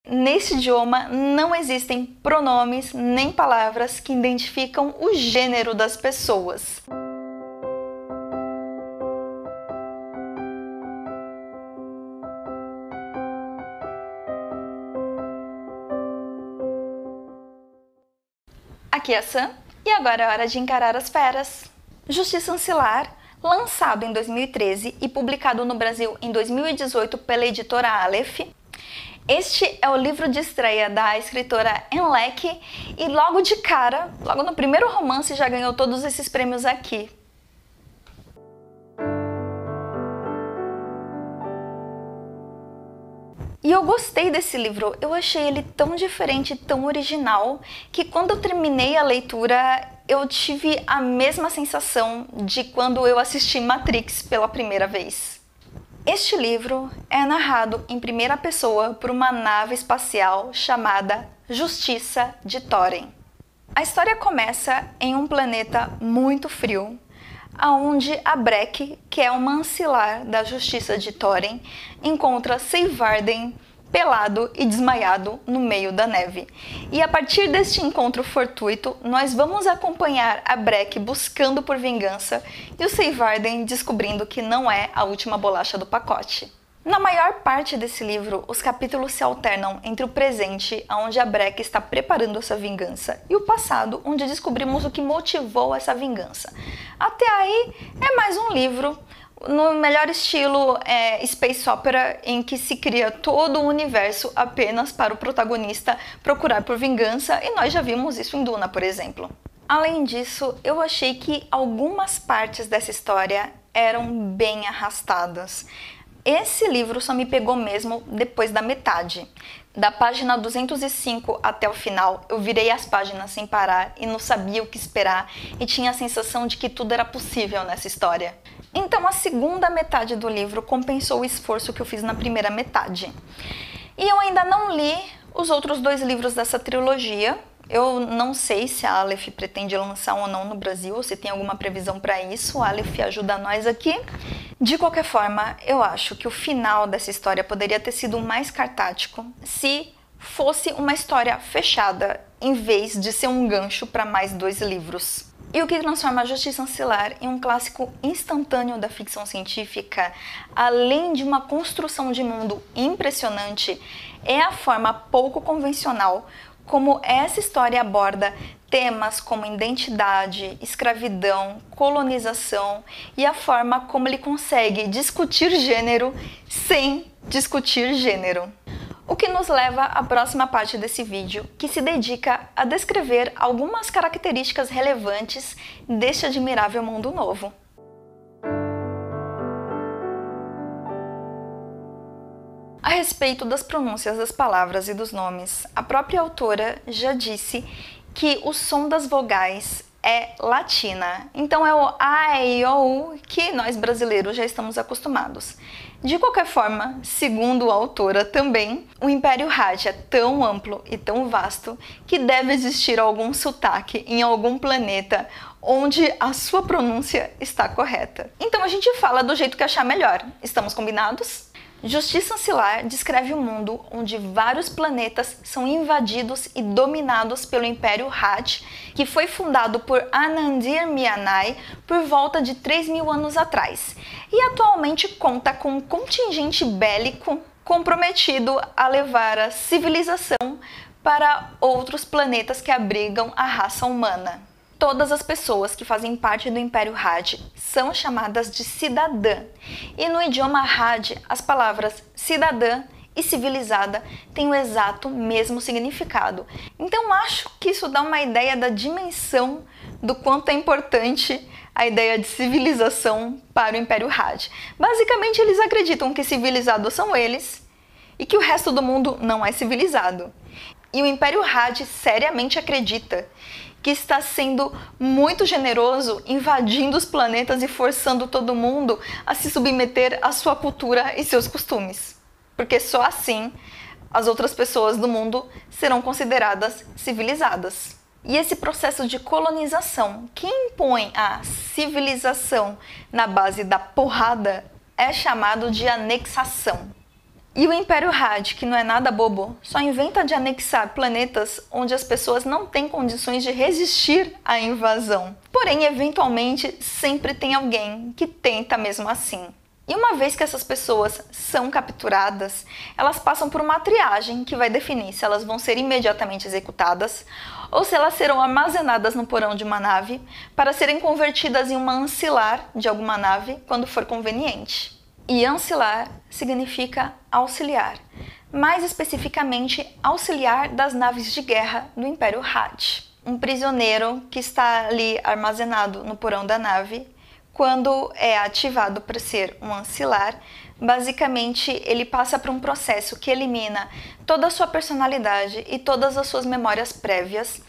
Neste idioma não existem pronomes nem palavras que identificam o gênero das pessoas. Aqui é a Sam, e agora é hora de encarar as feras. Justiça Ancilar, lançado em 2013 e publicado no Brasil em 2018 pela editora Aleph. Este é o livro de estreia da escritora Enlek e logo de cara, logo no primeiro romance, já ganhou todos esses prêmios aqui. E eu gostei desse livro, eu achei ele tão diferente, tão original, que quando eu terminei a leitura, eu tive a mesma sensação de quando eu assisti Matrix pela primeira vez. Este livro é narrado em primeira pessoa por uma nave espacial chamada Justiça de Thorin. A história começa em um planeta muito frio, onde a Breck, que é uma ancilar da Justiça de Thorin, encontra Seivarden pelado e desmaiado no meio da neve. E a partir deste encontro fortuito, nós vamos acompanhar a Breck buscando por vingança e o Seivarden descobrindo que não é a última bolacha do pacote. Na maior parte desse livro, os capítulos se alternam entre o presente, onde a Breck está preparando essa vingança, e o passado, onde descobrimos o que motivou essa vingança. Até aí, é mais um livro no melhor estilo space opera, em que se cria todo o universo apenas para o protagonista procurar por vingança, e nós já vimos isso em Duna, por exemplo. Além disso, eu achei que algumas partes dessa história eram bem arrastadas. Esse livro só me pegou mesmo depois da metade. Da página 205 até o final, eu virei as páginas sem parar e não sabia o que esperar e tinha a sensação de que tudo era possível nessa história. Então a segunda metade do livro compensou o esforço que eu fiz na primeira metade. E eu ainda não li os outros dois livros dessa trilogia. Eu não sei se a Aleph pretende lançar ou não no Brasil, se tem alguma previsão para isso. A Aleph ajuda nós aqui. De qualquer forma, eu acho que o final dessa história poderia ter sido mais cartático se fosse uma história fechada, em vez de ser um gancho para mais dois livros. E o que transforma a Justiça Ancilar em um clássico instantâneo da ficção científica, além de uma construção de mundo impressionante, é a forma pouco convencional como essa história aborda temas como identidade, escravidão, colonização e a forma como ele consegue discutir gênero sem discutir gênero. O que nos leva à próxima parte desse vídeo, que se dedica a descrever algumas características relevantes deste admirável mundo novo. A respeito das pronúncias das palavras e dos nomes, a própria autora já disse que o som das vogais é latina, então é o A, E, O, U que nós brasileiros já estamos acostumados. De qualquer forma, segundo a autora também, o Império Hajj é tão amplo e tão vasto que deve existir algum sotaque em algum planeta onde a sua pronúncia está correta. Então a gente fala do jeito que achar melhor. Estamos combinados? Justiça Ancilar descreve um mundo onde vários planetas são invadidos e dominados pelo Império Hajj, que foi fundado por Anandir Mianai por volta de 3.000 anos atrás, e atualmente conta com um contingente bélico comprometido a levar a civilização para outros planetas que abrigam a raça humana. Todas as pessoas que fazem parte do Império Hajj são chamadas de cidadã, e no idioma Hajj as palavras cidadã e civilizada têm o exato mesmo significado. Então acho que isso dá uma ideia da dimensão do quanto é importante a ideia de civilização para o Império Hajj. Basicamente eles acreditam que civilizados são eles e que o resto do mundo não é civilizado. E o Império Hajj seriamente acredita que está sendo muito generoso, invadindo os planetas e forçando todo mundo a se submeter à sua cultura e seus costumes. Porque só assim as outras pessoas do mundo serão consideradas civilizadas. E esse processo de colonização que impõe a civilização na base da porrada é chamado de anexação. E o Império Had, que não é nada bobo, só inventa de anexar planetas onde as pessoas não têm condições de resistir à invasão. Porém, eventualmente, sempre tem alguém que tenta mesmo assim. E uma vez que essas pessoas são capturadas, elas passam por uma triagem que vai definir se elas vão ser imediatamente executadas ou se elas serão armazenadas no porão de uma nave para serem convertidas em uma ancilar de alguma nave quando for conveniente. E ancilar significa auxiliar, mais especificamente auxiliar das naves de guerra do Império Had. Um prisioneiro que está ali armazenado no porão da nave, quando é ativado para ser um ancilar, basicamente ele passa por um processo que elimina toda a sua personalidade e todas as suas memórias prévias,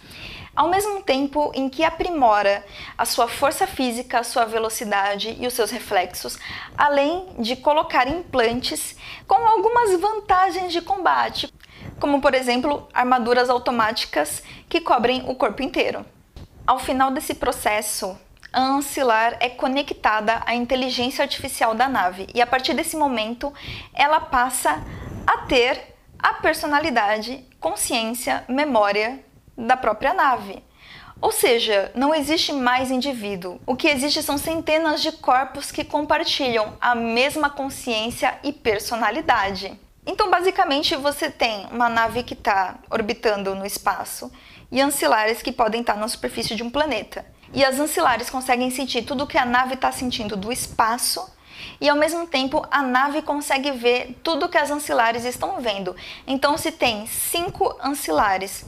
ao mesmo tempo em que aprimora a sua força física, a sua velocidade e os seus reflexos, além de colocar implantes com algumas vantagens de combate, como por exemplo armaduras automáticas que cobrem o corpo inteiro. Ao final desse processo, a ancilar é conectada à inteligência artificial da nave e a partir desse momento ela passa a ter a personalidade, consciência, memória da própria nave. Ou seja, não existe mais indivíduo. O que existe são centenas de corpos que compartilham a mesma consciência e personalidade. Então, basicamente, você tem uma nave que está orbitando no espaço e ancilares que podem estar na superfície de um planeta. E as ancilares conseguem sentir tudo o que a nave está sentindo do espaço e, ao mesmo tempo, a nave consegue ver tudo o que as ancilares estão vendo. Então, se tem 5 ancilares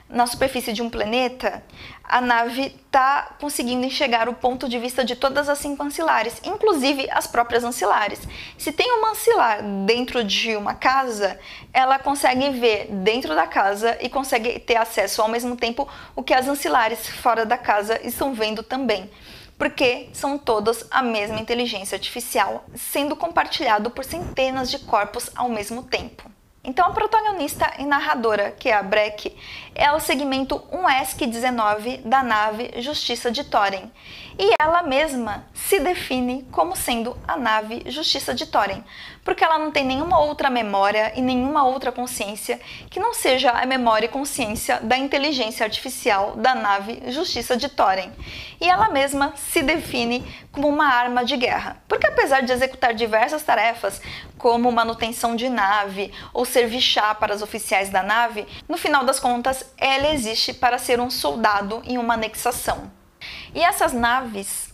na superfície de um planeta, a nave está conseguindo enxergar o ponto de vista de todas as 5 ancilares, inclusive as próprias ancilares. Se tem uma ancilar dentro de uma casa, ela consegue ver dentro da casa e consegue ter acesso ao mesmo tempo o que as ancilares fora da casa estão vendo também, porque são todas a mesma inteligência artificial, sendo compartilhado por centenas de corpos ao mesmo tempo. Então a protagonista e narradora, que é a Breck, é o segmento 1ESC-19 da nave Justiça de Thorin, e ela mesma se define como sendo a nave Justiça de Thorin, porque ela não tem nenhuma outra memória e nenhuma outra consciência que não seja a memória e consciência da inteligência artificial da nave Justiça de Thorin. E ela mesma se define como uma arma de guerra, porque apesar de executar diversas tarefas, como manutenção de nave ou servir chá para os oficiais da nave, no final das contas ela existe para ser um soldado em uma anexação. E essas naves,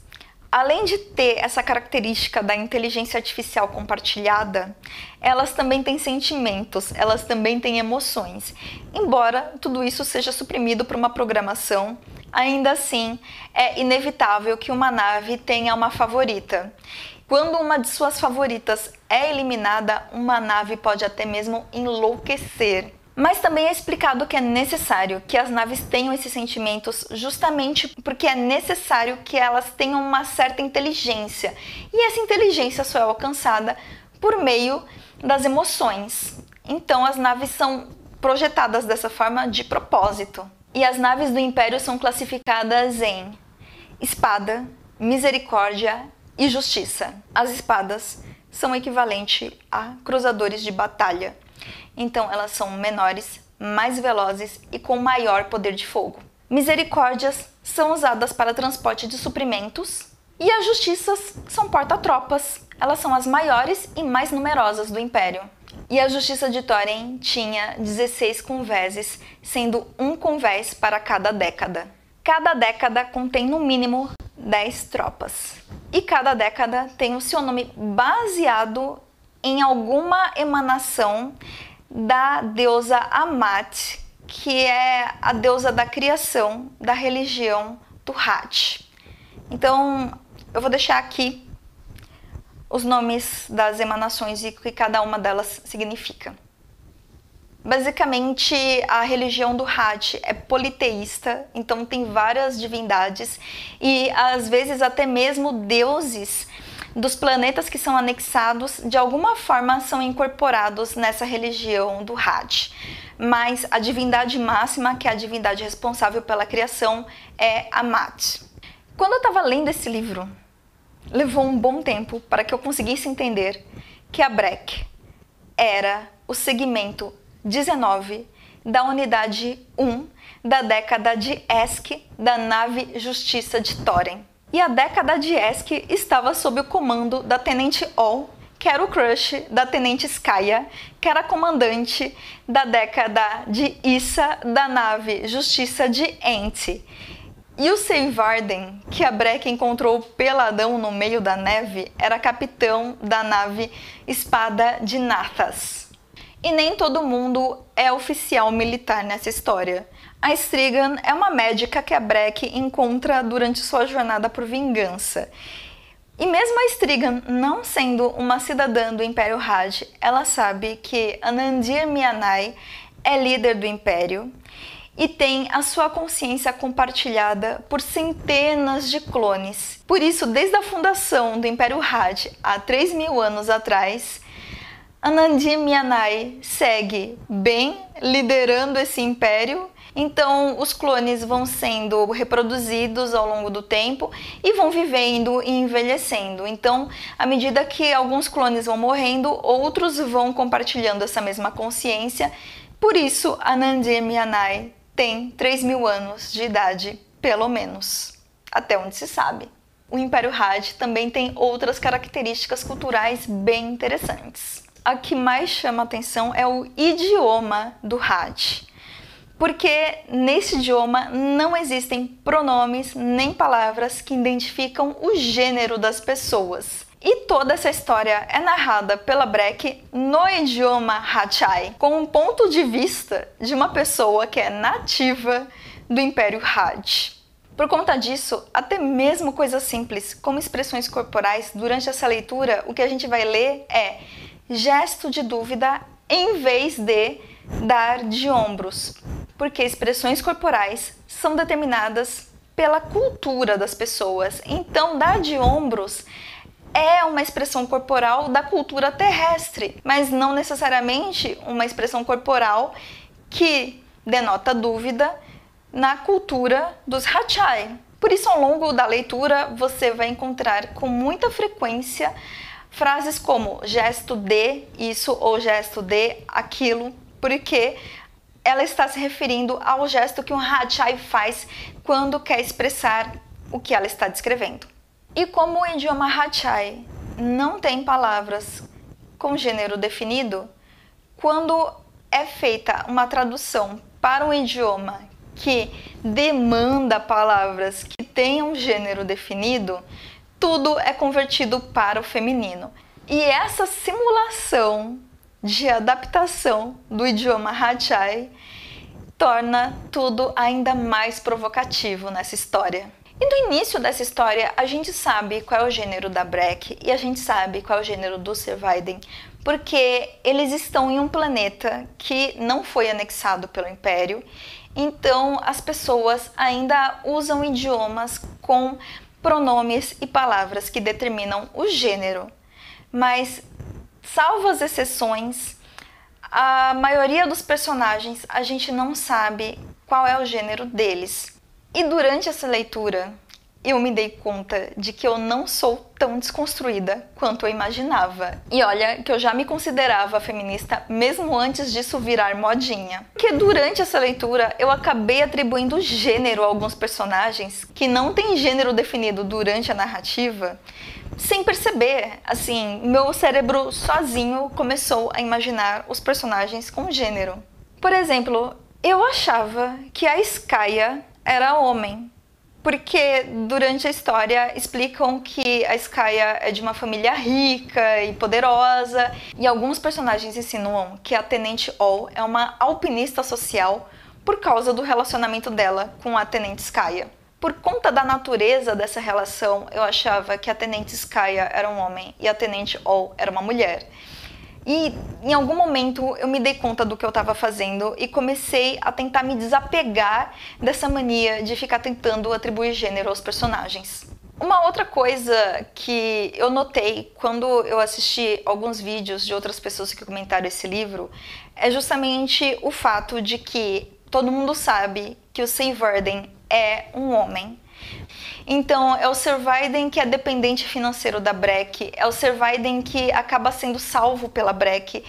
além de ter essa característica da inteligência artificial compartilhada, elas também têm sentimentos, elas também têm emoções. Embora tudo isso seja suprimido por uma programação, ainda assim é inevitável que uma nave tenha uma favorita. Quando uma de suas favoritas é eliminada, uma nave pode até mesmo enlouquecer. Mas também é explicado que é necessário que as naves tenham esses sentimentos justamente porque é necessário que elas tenham uma certa inteligência. E essa inteligência só é alcançada por meio das emoções. Então as naves são projetadas dessa forma de propósito. E as naves do Império são classificadas em espada, misericórdia e justiça. As espadas são equivalentes a cruzadores de batalha. Então elas são menores, mais velozes e com maior poder de fogo. Misericórdias são usadas para transporte de suprimentos e as justiças são porta-tropas. Elas são as maiores e mais numerosas do Império. E a Justiça de Thorin tinha 16 convéses, sendo um convés para cada década. Cada década contém no mínimo 10 tropas. E cada década tem o seu nome baseado em alguma emanação da deusa Amat, que é a deusa da criação da religião do Had. Então, eu vou deixar aqui os nomes das emanações e o que cada uma delas significa. Basicamente, a religião do Had é politeísta, então tem várias divindades e às vezes até mesmo deuses dos planetas que são anexados, de alguma forma são incorporados nessa religião do Had. Mas a divindade máxima, que é a divindade responsável pela criação, é Amat. Quando eu estava lendo esse livro, levou um bom tempo para que eu conseguisse entender que a Breck era o segmento 19 da unidade 1 da década de Esk da nave Justiça de Thorin. E a década de Esk estava sob o comando da Tenente Ol, que era o crush da Tenente Skaya, que era comandante da década de Issa da nave Justiça de Ent. E o Seivarden, que a Breck encontrou peladão no meio da neve, era capitão da nave Espada de Nathas. E nem todo mundo é oficial militar nessa história. A Strigan é uma médica que a Breck encontra durante sua jornada por vingança. E mesmo a Strigan não sendo uma cidadã do Império Had, ela sabe que Anandir Mianai é líder do Império e tem a sua consciência compartilhada por centenas de clones. Por isso, desde a fundação do Império Had, há 3.000 anos atrás, Anandir Mianai segue bem liderando esse império. Então, os clones vão sendo reproduzidos ao longo do tempo e vão vivendo e envelhecendo. Então, à medida que alguns clones vão morrendo, outros vão compartilhando essa mesma consciência. Por isso, Anandir Mianai tem 3.000 anos de idade, pelo menos, até onde se sabe. O Império Had também tem outras características culturais bem interessantes. A que mais chama atenção é o idioma do Had. Porque nesse idioma não existem pronomes nem palavras que identificam o gênero das pessoas. E toda essa história é narrada pela Breck no idioma Hatchai, com um ponto de vista de uma pessoa que é nativa do Império Had. Por conta disso, até mesmo coisas simples, como expressões corporais, durante essa leitura, o que a gente vai ler é gesto de dúvida em vez de dar de ombros, porque expressões corporais são determinadas pela cultura das pessoas. Então, dar de ombros é uma expressão corporal da cultura terrestre, mas não necessariamente uma expressão corporal que denota dúvida na cultura dos Hatchai. Por isso, ao longo da leitura, você vai encontrar com muita frequência frases como gesto de isso ou gesto de aquilo, porque ela está se referindo ao gesto que um Hatchai faz quando quer expressar o que ela está descrevendo. E como o idioma Hatchai não tem palavras com gênero definido, quando é feita uma tradução para um idioma que demanda palavras que tenham gênero definido, tudo é convertido para o feminino. E essa simulação de adaptação do idioma Hatchai torna tudo ainda mais provocativo nessa história. E no início dessa história, a gente sabe qual é o gênero da Breck e a gente sabe qual é o gênero do Seivarden, porque eles estão em um planeta que não foi anexado pelo Império, então as pessoas ainda usam idiomas com pronomes e palavras que determinam o gênero. Mas, salvo as exceções, a maioria dos personagens a gente não sabe qual é o gênero deles. E durante essa leitura, eu me dei conta de que eu não sou tão desconstruída quanto eu imaginava. E olha que eu já me considerava feminista mesmo antes disso virar modinha. Porque durante essa leitura eu acabei atribuindo gênero a alguns personagens que não têm gênero definido durante a narrativa, sem perceber. Assim, meu cérebro sozinho começou a imaginar os personagens com gênero. Por exemplo, eu achava que a Skaya era homem, porque durante a história explicam que a Skaya é de uma família rica e poderosa, e alguns personagens insinuam que a Tenente Ol é uma alpinista social por causa do relacionamento dela com a Tenente Skaya. Por conta da natureza dessa relação, eu achava que a Tenente Skaya era um homem e a Tenente Ol era uma mulher. E em algum momento eu me dei conta do que eu estava fazendo e comecei a tentar me desapegar dessa mania de ficar tentando atribuir gênero aos personagens. Uma outra coisa que eu notei quando eu assisti alguns vídeos de outras pessoas que comentaram esse livro é justamente o fato de que todo mundo sabe que o Seivarden é um homem. Então, é o Sir Vaiden que é dependente financeiro da Breck, é o Sir Vaiden que acaba sendo salvo pela Breck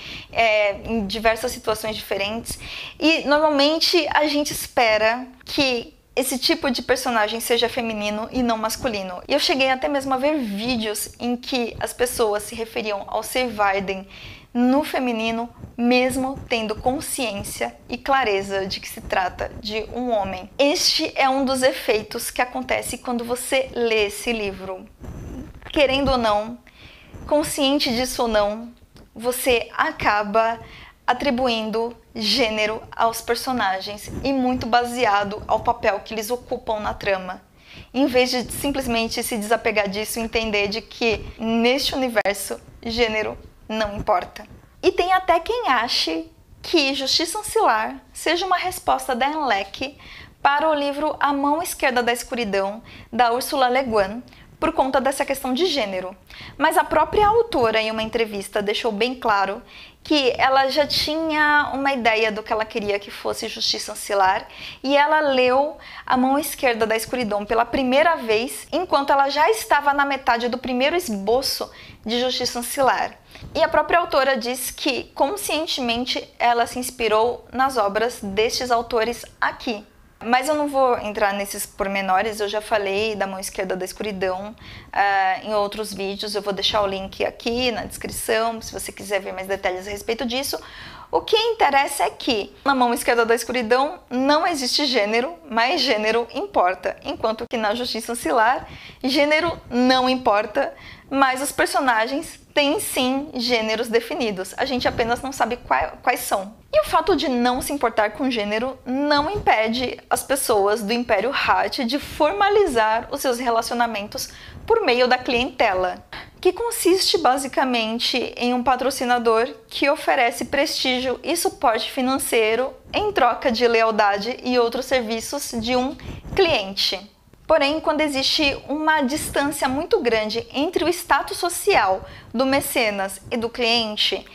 em diversas situações diferentes. E, normalmente, a gente espera que esse tipo de personagem seja feminino e não masculino. E eu cheguei até mesmo a ver vídeos em que as pessoas se referiam ao Sir Vaiden no feminino, mesmo tendo consciência e clareza de que se trata de um homem. Este é um dos efeitos que acontece quando você lê esse livro. Querendo ou não, consciente disso ou não, você acaba atribuindo gênero aos personagens e muito baseado ao papel que eles ocupam na trama, em vez de simplesmente se desapegar disso e entender de que neste universo gênero não importa. E tem até quem ache que Justiça Ancilar seja uma resposta da Ann Leckie para o livro A Mão Esquerda da Escuridão, da Ursula Le Guin, por conta dessa questão de gênero. Mas a própria autora, em uma entrevista, deixou bem claro que ela já tinha uma ideia do que ela queria que fosse Justiça Ancilar, e ela leu A Mão Esquerda da Escuridão pela primeira vez, enquanto ela já estava na metade do primeiro esboço de Justiça Ancilar. E a própria autora diz que, conscientemente, ela se inspirou nas obras destes autores aqui. Mas eu não vou entrar nesses pormenores, eu já falei da Mão Esquerda da Escuridão em outros vídeos, eu vou deixar o link aqui na descrição, se você quiser ver mais detalhes a respeito disso. O que interessa é que na Mão Esquerda da Escuridão não existe gênero, mas gênero importa, enquanto que na Justiça Ancilar, gênero não importa, mas os personagens têm sim gêneros definidos, a gente apenas não sabe quais são. E o fato de não se importar com gênero não impede as pessoas do Império Hat de formalizar os seus relacionamentos por meio da clientela, que consiste basicamente em um patrocinador que oferece prestígio e suporte financeiro em troca de lealdade e outros serviços de um cliente. Porém, quando existe uma distância muito grande entre o status social do mecenas e do cliente,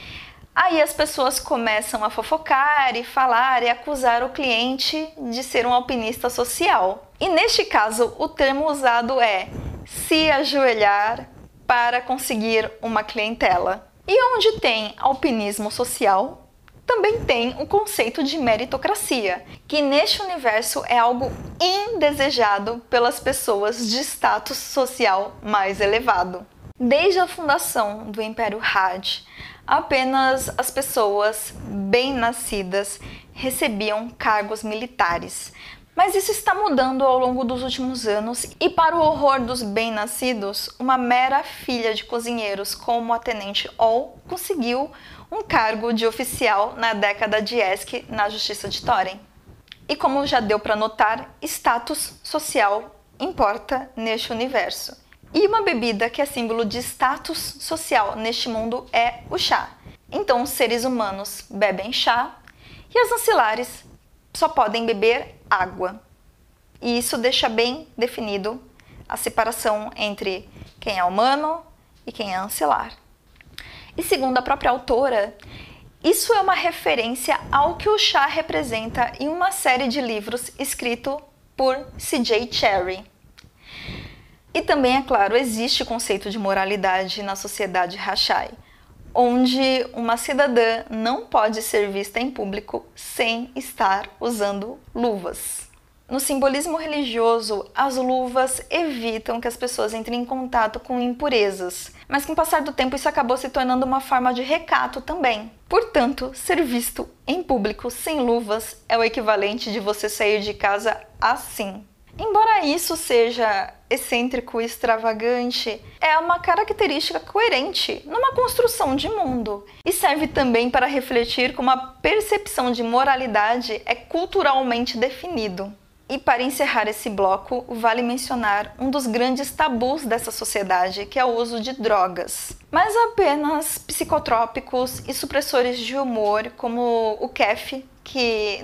aí as pessoas começam a fofocar e falar e acusar o cliente de ser um alpinista social. E neste caso, o termo usado é se ajoelhar para conseguir uma clientela. E onde tem alpinismo social, também tem o conceito de meritocracia, que neste universo é algo indesejado pelas pessoas de status social mais elevado. Desde a fundação do Império Had, apenas as pessoas bem-nascidas recebiam cargos militares. Mas isso está mudando ao longo dos últimos anos e, para o horror dos bem-nascidos, uma mera filha de cozinheiros como a Tenente All conseguiu um cargo de oficial na década de Esk na Justiça de Thorin. E como já deu para notar, status social importa neste universo. E uma bebida que é símbolo de status social neste mundo é o chá. Então os seres humanos bebem chá e as ancilares só podem beber água. E isso deixa bem definido a separação entre quem é humano e quem é ancilar. E segundo a própria autora, isso é uma referência ao que o chá representa em uma série de livros escrito por C.J. Cherryh. E também, é claro, existe o conceito de moralidade na sociedade Rashai, onde uma cidadã não pode ser vista em público sem estar usando luvas. No simbolismo religioso, as luvas evitam que as pessoas entrem em contato com impurezas, mas com o passar do tempo isso acabou se tornando uma forma de recato também. Portanto, ser visto em público sem luvas é o equivalente de você sair de casa assim. Embora isso seja excêntrico e extravagante, é uma característica coerente numa construção de mundo e serve também para refletir como a percepção de moralidade é culturalmente definido. E para encerrar esse bloco, vale mencionar um dos grandes tabus dessa sociedade, que é o uso de drogas. Mas apenas psicotrópicos e supressores de humor, como o kef,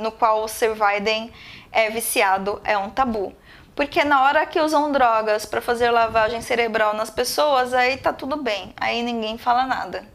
no qual o Sir Vaiden é viciado, é um tabu. Porque na hora que usam drogas para fazer lavagem cerebral nas pessoas, aí tá tudo bem, aí ninguém fala nada.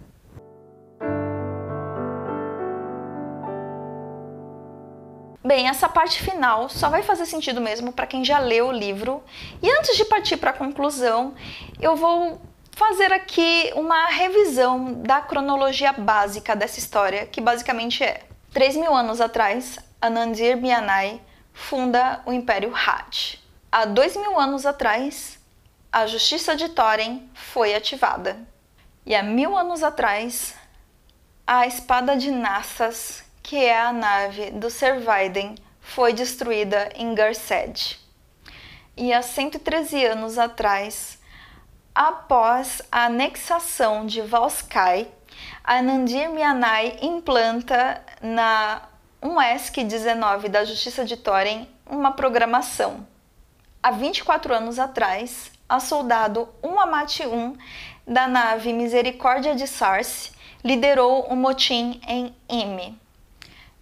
Bem, essa parte final só vai fazer sentido mesmo para quem já leu o livro. E antes de partir para a conclusão, eu vou fazer aqui uma revisão da cronologia básica dessa história, que basicamente é: 3.000 anos atrás, Anandir-Mianai funda o Império Had. Há 2.000 anos atrás, a Justiça de Thorin foi ativada. E há 1.000 anos atrás, a Espada de Naxas, que é a nave do Servaiden, foi destruída em Garced. E há 113 anos atrás, após a anexação de Valskai, Anandir-Mianai implanta na 1ESC-19 da Justiça de Thorin uma programação. Há 24 anos atrás, a soldado Umamat-1 da nave Misericórdia de Sarse liderou um motim em Ime.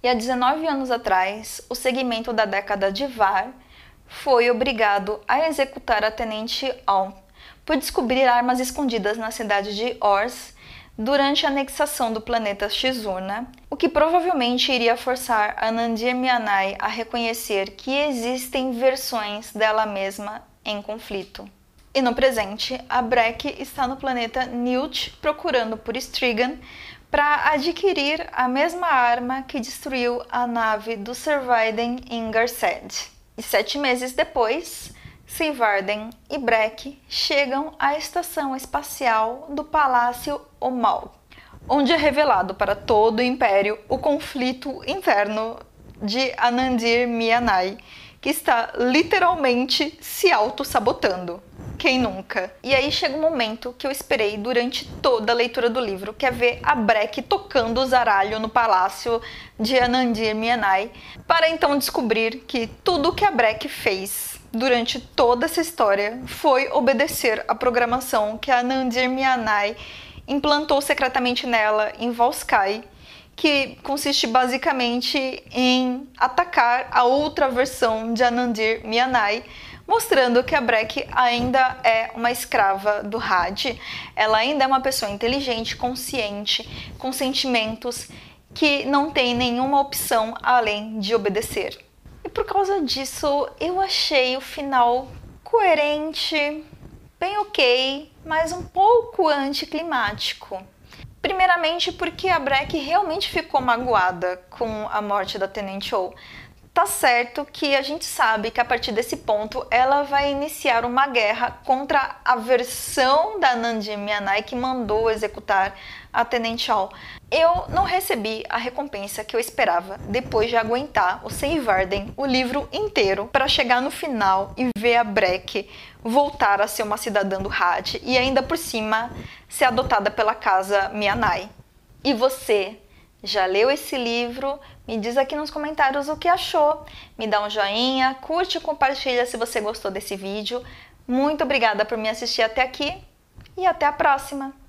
E há 19 anos atrás, o segmento da década de Var foi obrigado a executar a Tenente Alm por descobrir armas escondidas na cidade de Ors durante a anexação do planeta Xizurna, o que provavelmente iria forçar Anandir-Mianai a reconhecer que existem versões dela mesma em conflito. E no presente, a Breque está no planeta Newt procurando por Strigan para adquirir a mesma arma que destruiu a nave do Servaiden em Garced. E 7 meses depois, Sigvarden e Breque chegam à estação espacial do Palácio Omal, onde é revelado para todo o Império o conflito interno de Anandir-Mianai, que está literalmente se auto-sabotando. Quem nunca? E aí chega um momento que eu esperei durante toda a leitura do livro, que é ver a Breque tocando o zaralho no palácio de Anandir-Mianai, para então descobrir que tudo o que a Breque fez durante toda essa história foi obedecer à programação que a Anandir-Mianai implantou secretamente nela em Valskai, que consiste basicamente em atacar a outra versão de Anandir-Mianai, mostrando que a Breque ainda é uma escrava do Had. Ela ainda é uma pessoa inteligente, consciente, com sentimentos, que não tem nenhuma opção além de obedecer. E por causa disso, eu achei o final coerente, bem ok, mas um pouco anticlimático. Primeiramente porque a Breque realmente ficou magoada com a morte da Tenente Ou. Tá certo que a gente sabe que a partir desse ponto ela vai iniciar uma guerra contra a versão da Anandir-Mianai que mandou executar a Tenente All. Eu não recebi a recompensa que eu esperava depois de aguentar o Sigvarden o livro inteiro para chegar no final e ver a Breque voltar a ser uma cidadã do Had e ainda por cima ser adotada pela casa Mianai. E você? Já leu esse livro? Me diz aqui nos comentários o que achou. Me dá um joinha, curte e compartilha se você gostou desse vídeo. Muito obrigada por me assistir até aqui e até a próxima!